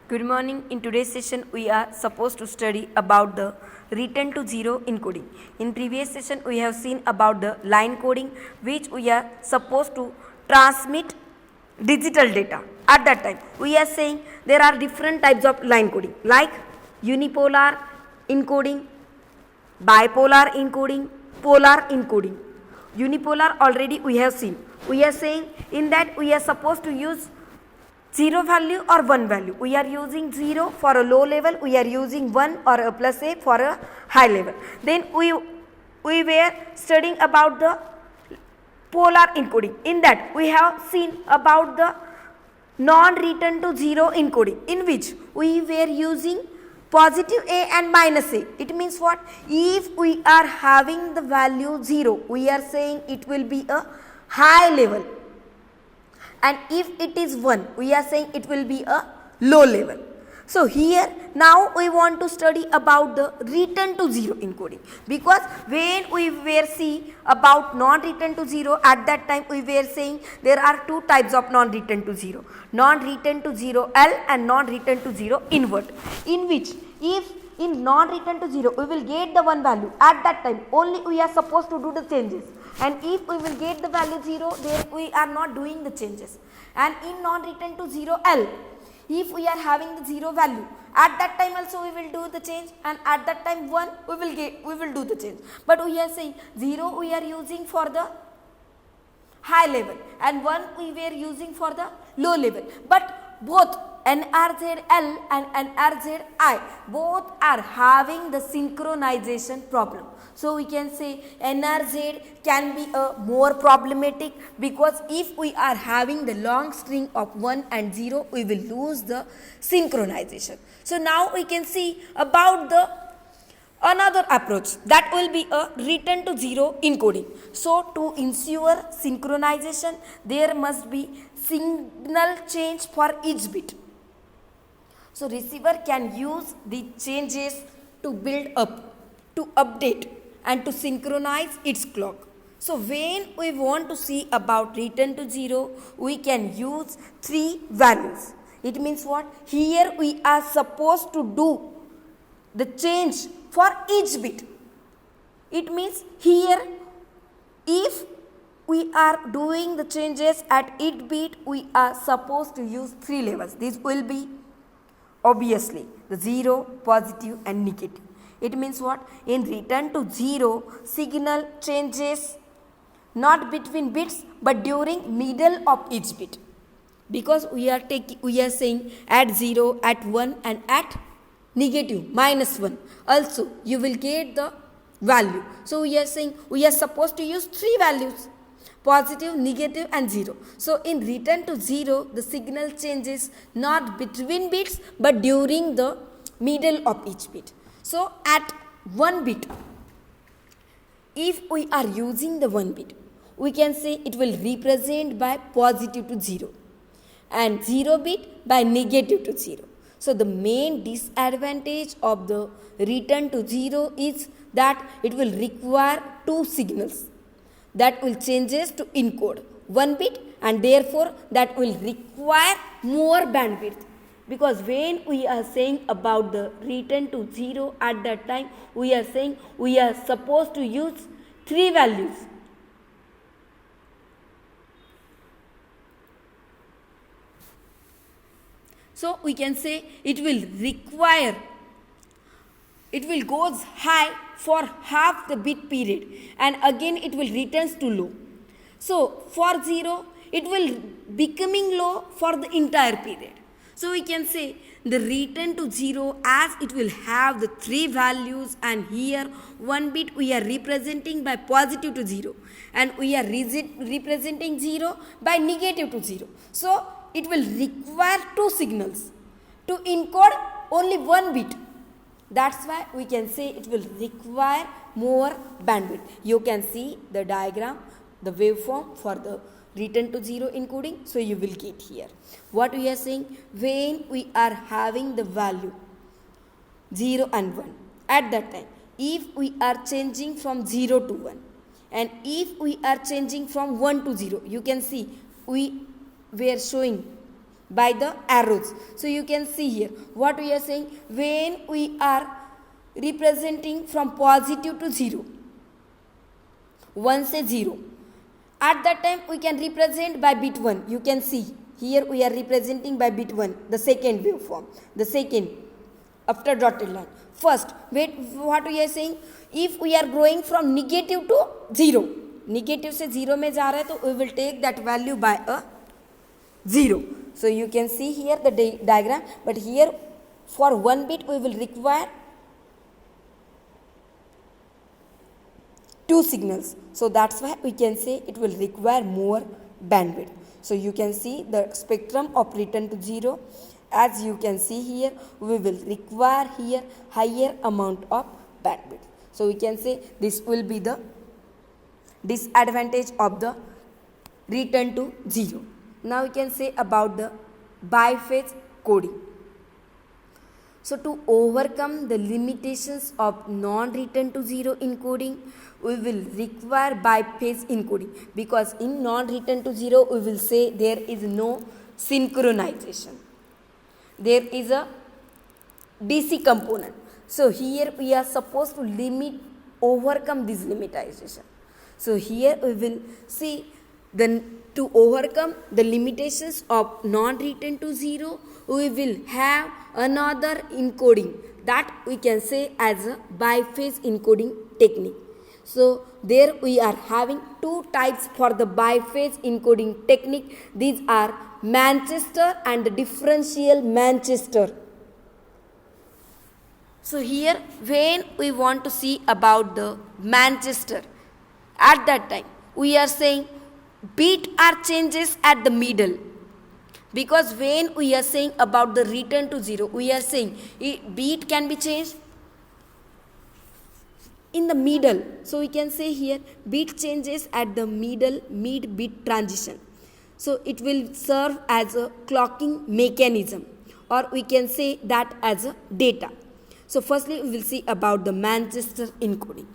Good morning. In today's session, we are supposed to study about the return to zero encoding. In previous session, we have seen about the line coding, which we are supposed to transmit digital data. At that time, we are saying there are different types of line coding, like unipolar encoding, bipolar encoding, polar encoding. Unipolar already we have seen. We are saying in that we are supposed to use 0 value or 1 value. We are using 0 for a low level, we are using 1 or a plus a for a high level. Then we were studying about the polar encoding. In that we have seen about the non-return to 0 encoding, in which we were using positive a and minus a. It means what? If we are having the value 0, we are saying it will be a high level, and if it is 1, we are saying it will be a low level. So here now we want to study about the return to 0 encoding, because when we were see about non-return to 0, at that time we were saying there are two types of non-return to 0, non-return to 0 L and non-return to 0 invert, in which if in non-return to 0 we will get the one value, at that time only we are supposed to do the changes, and if we will get the value 0, there we are not doing the changes. And in non-return to 0 L, if we are having the 0 value, at that time also we will do the change, and at that time 1 we will do the change. But we are saying 0 we are using for the high level and 1 we were using for the low level. But both NRZL and NRZI both are having the synchronization problem. So we can say NRZ can be a more problematic, because if we are having the long string of 1 and 0, we will lose the synchronization. So now we can see about the another approach, that will be a return to 0 encoding. So to ensure synchronization, there must be signal change for each bit. So receiver can use the changes to build up, to update and to synchronize its clock. So when we want to see about return to 0, we can use 3 values. It means what? Here we are supposed to do the change for each bit. It means here if we are doing the changes at each bit, we are supposed to use 3 levels. This will be obviously the 0, positive and negative. It means what? In return to 0, signal changes not between bits but during middle of each bit, because we are saying at 0, at 1 and at negative minus 1 also you will get the value. So we are saying we are supposed to use 3 values, positive, negative and 0. So in return to 0, the signal changes not between bits but during the middle of each bit. So at 1 bit, if we are using the 1 bit, we can say it will represent by positive to 0 and 0 bit by negative to 0. So the main disadvantage of the return to 0 is that it will require 2 signals that will changes to encode 1 bit, and therefore that will require more bandwidth, because when we are saying about the return to 0, at that time we are saying we are supposed to use 3 values. So we can say it will goes high for half the bit period, and again it will returns to low. So for 0, it will becoming low for the entire period. So we can say the return to 0, as it will have the 3 values, and here 1 bit we are representing by positive to 0 and we are representing 0 by negative to 0. So it will require 2 signals to encode only 1 bit. That's why we can say it will require more bandwidth. You can see the diagram, the waveform for the return to 0 encoding. So you will get here. What we are saying, when we are having the value 0 and 1, at that time, if we are changing from 0 to 1, and if we are changing from 1 to 0, you can see we were showing by the arrows. So you can see here what we are saying, when we are representing from positive to 0, 1 say 0, at that time we can represent by bit 1. You can see here we are representing by bit 1, the second waveform, the second after dotted line. First, wait, what we are saying, if we are growing from negative to 0, negative से 0 में जा रहा है, तो we will take that value by a 0. So you can see here the diagram, but here for 1 bit we will require 2 signals. So that's why we can say it will require more bandwidth. So you can see the spectrum of return to 0. As you can see here, we will require here higher amount of bandwidth. So we can say this will be the disadvantage of the return to 0. Now we can say about the biphase coding. So to overcome the limitations of non-return to 0 encoding, we will require biphase encoding, because in non-return to 0 we will say there is no synchronization. There is a DC component. So here we are supposed to overcome this limitation. So here we will see to overcome the limitations of non-return to 0, we will have another encoding that we can say as a biphase encoding technique. So there we are having 2 types for the biphase encoding technique. These are Manchester and the differential Manchester. So here when we want to see about the Manchester, at that time we are saying bit are changes at the middle, because when we are saying about the return to 0, we are saying bit can be changed in the middle. So we can say here bit changes at the middle mid bit transition. So it will serve as a clocking mechanism, or we can say that as a data. So firstly we will see about the Manchester encoding.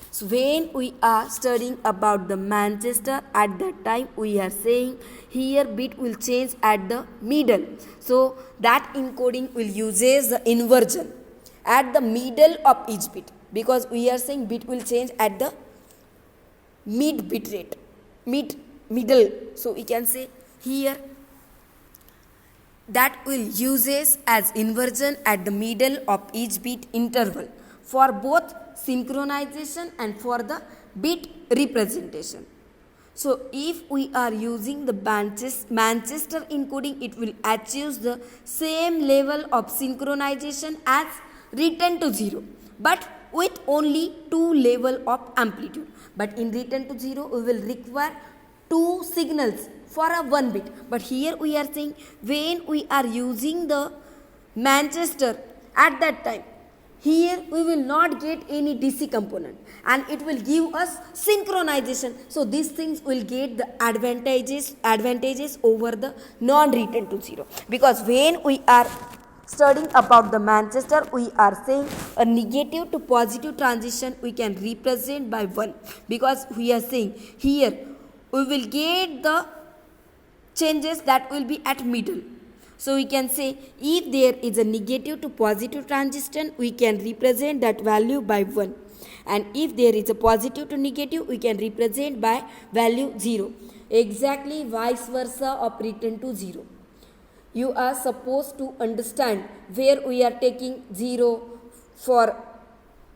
So when we are studying about the Manchester, at that time we are saying here bit will change at the middle. So that encoding will uses the inversion at the middle of each bit, because we are saying bit will change at the mid bit rate, middle. So we can say here that will uses as inversion at the middle of each bit interval for both synchronization and for the bit representation. So if we are using the Manchester encoding, it will achieve the same level of synchronization as return to 0, but with only 2 level of amplitude. But in return to 0 we will require 2 signals for a 1 bit. But here we are saying when we are using the Manchester, at that time here we will not get any DC component and it will give us synchronization. So these things will get the advantages over the non-return to 0, because when we are studying about the Manchester, we are saying a negative to positive transition we can represent by 1, because we are saying here we will get the changes that will be at middle. So we can say if there is a negative to positive transition, we can represent that value by 1. And if there is a positive to negative, we can represent by value 0. Exactly vice versa of return to 0. You are supposed to understand where we are taking 0 for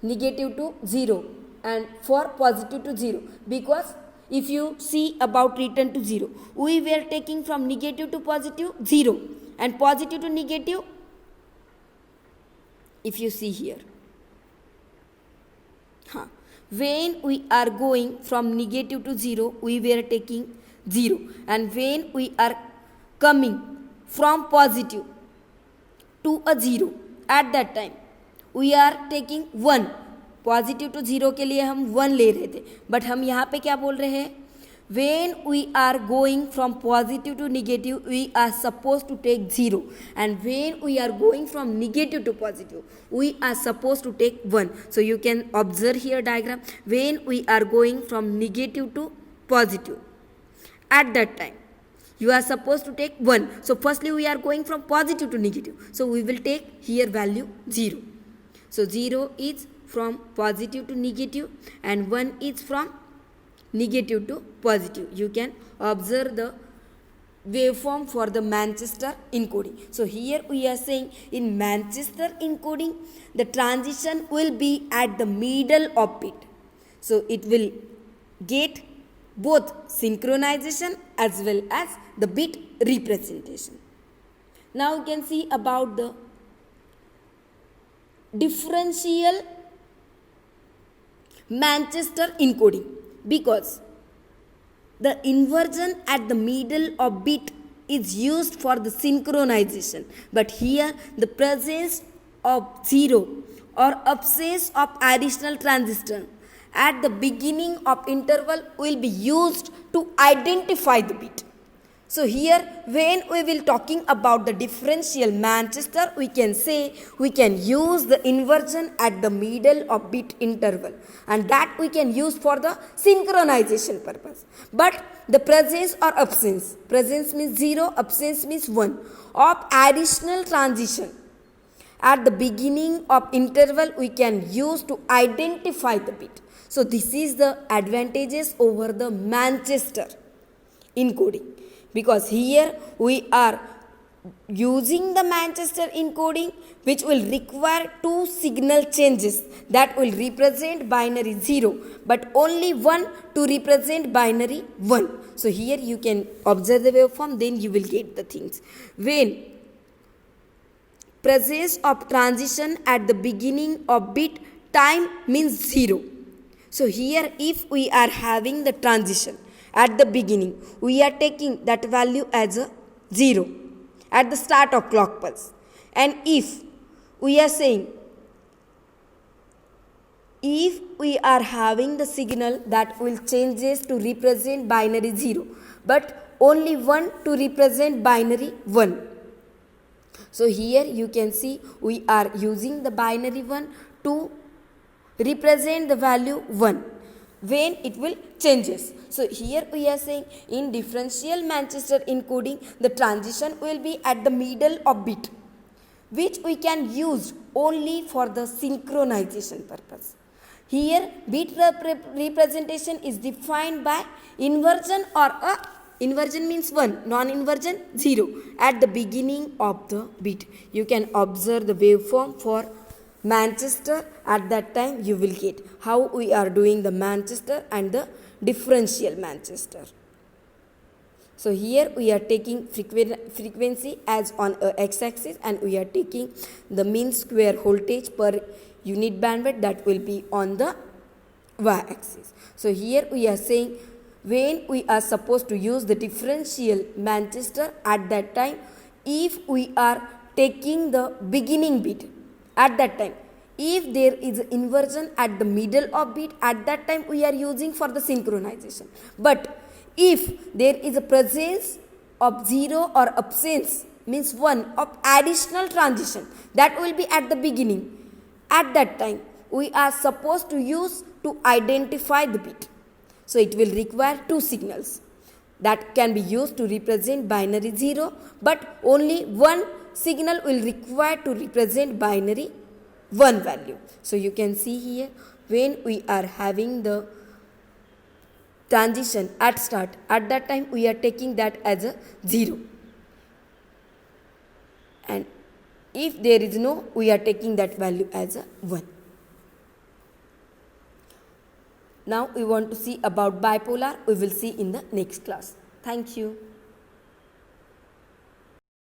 negative to 0 and for positive to 0, because if you see about return to 0, we were taking from negative to positive 0 and positive to negative. If you see here, when we are going from negative to 0, we were taking 0, and when we are coming from positive to a 0, at that time we are taking 1. Positive to 0 के लिए हम 1 ले रहे थे, but हम यहाँ पे क्या बोल रहे हैं, when we are going from positive to negative we are supposed to take 0, and when we are going from negative to positive we are supposed to take 1. So you can observe here diagram, when we are going from negative to positive, at that time you are supposed to take 1. So firstly we are going from positive to negative. So we will take here value 0. So 0 is from positive to negative and 1 is from negative to positive. You can observe the waveform for the Manchester encoding. So here we are saying in Manchester encoding the transition will be at the middle of bit. So it will get both synchronization as well as the bit representation. Now you can see about the differential Manchester encoding, because the inversion at the middle of bit is used for the synchronization, but here the presence of 0 or absence of additional transistor at the beginning of interval will be used to identify the bit. So here when we will talking about the differential Manchester, we can say we can use the inversion at the middle of bit interval, and that we can use for the synchronization purpose. But the presence or absence, presence means 0, absence means 1, of additional transition at the beginning of interval we can use to identify the bit. So this is the advantages over the Manchester encoding, because here we are using the Manchester encoding which will require 2 signal changes that will represent binary 0 but only 1 to represent binary 1. So here you can observe the waveform, then you will get the things. When presence of transition at the beginning of bit time means 0. So here if we are having the transition at the beginning, we are taking that value as a 0 at the start of clock pulse. And if we are saying, if we are having the signal that will changes to represent binary 0 but only 1 to represent binary 1. So here you can see we are using the binary 1 to represent the value 1 when it will changes. So here we are saying in differential Manchester encoding the transition will be at the middle of bit, which we can use only for the synchronization purpose. Here bit representation is defined by inversion or a inversion means 1, non-inversion 0 at the beginning of the bit. You can observe the waveform for Manchester. At that time you will get how we are doing the Manchester and the differential Manchester. So here we are taking frequency as on a x-axis and we are taking the mean square voltage per unit bandwidth that will be on the y-axis. So here we are saying when we are supposed to use the differential Manchester at that time, if we are taking the beginning bit at that time, if there is inversion at the middle of bit, at that time we are using for the synchronization. But if there is a presence of 0 or absence means 1 of additional transition that will be at the beginning, at that time we are supposed to use to identify the bit. So it will require 2 signals that can be used to represent binary 0, but only 1 signal will require to represent binary 1 value. So you can see here when we are having the transition at start, at that time we are taking that as a 0, and if there is no, we are taking that value as a 1. Now we want to see about bipolar. We will see in the next class. Thank you.